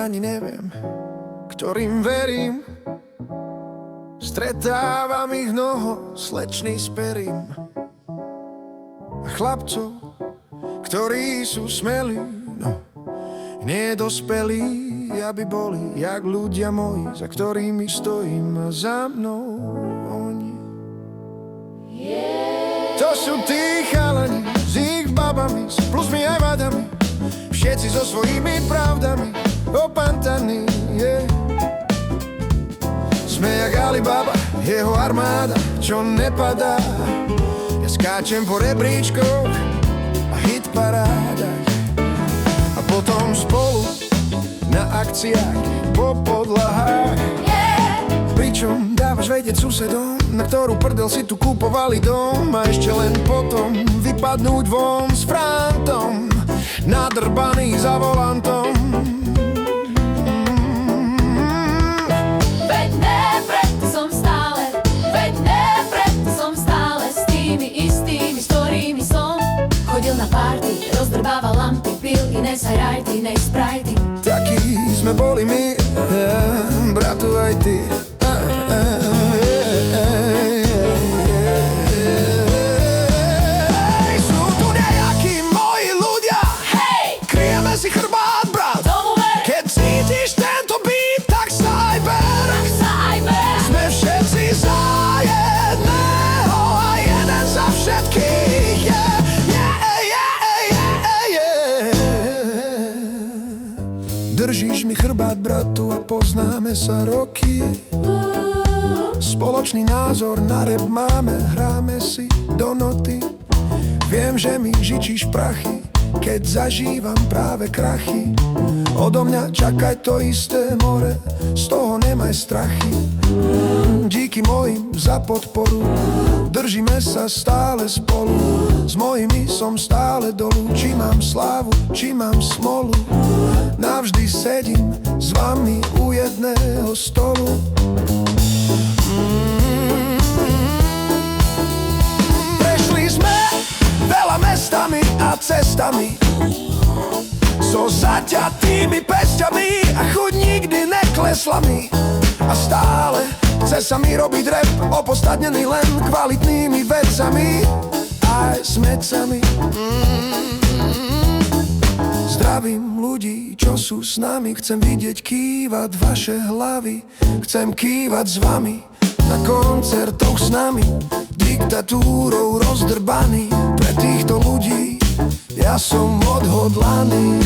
ani neviem, ktorým verím. Stretávam ich mnoho, slečný s perím. A chlapcov, ktorí sú smelí, no, nedospelí, aby boli jak ľudia moji, za ktorými stojím, a za mnou oni. To sú tí chalani s ich babami, s plusmi aj vadami, všetci so svojimi pravdami, opantaní, Sme jak Alibaba, jeho armáda, čo nepadá. Ja skáčem po rebríčkoch a hitparádach, a potom spolu na akciách po podlahách. Pričom dávaš vedieť susedom, na ktorú prdel si tu kúpovali dom, a ešte len potom vypadnúť von s frantom, nadrbaný za volantom. Veď ne, preto som stále s tými istými, s ktorými som chodil na party, rozdrbával lampy, pil Ines aj rajty, nej sprajty. Takí sme boli my, bratu aj ty. Sú tu nejakí moji ľudia, kryjeme si chrbát, brat. Keď cítiš tento beat, tak sa aj ber. Sme všetci za jedného a jeden za všetkých. Držíš mi chrbát, bratu, a poznáme sa roky. Spoločný názor na rap máme, hráme si do noty. Viem, že mi žičíš prachy, keď zažívam práve krachy. Odo mňa čakaj to isté more, z toho nemaj strachy. Díky mojim za podporu, držíme sa stále spolu. S mojimi som stále dolu, či mám slávu, či mám smolu. Navždy sedím s vami u jedného stolu. Prešli sme veľa mestami a cestami, so zaťatými pesťami, a chuť nikdy neklesla mi. A stále chce sa mi robiť rap, opodstatnený len kvalitnými vecami aj smecami. Zdravím ľudí, čo sú s nami, chcem vidieť kývať vaše hlavy. Chcem kývať s vami na koncertoch s nami, diktatúrou rozdrbaný. Pre týchto ľudí ja som odhodlaný.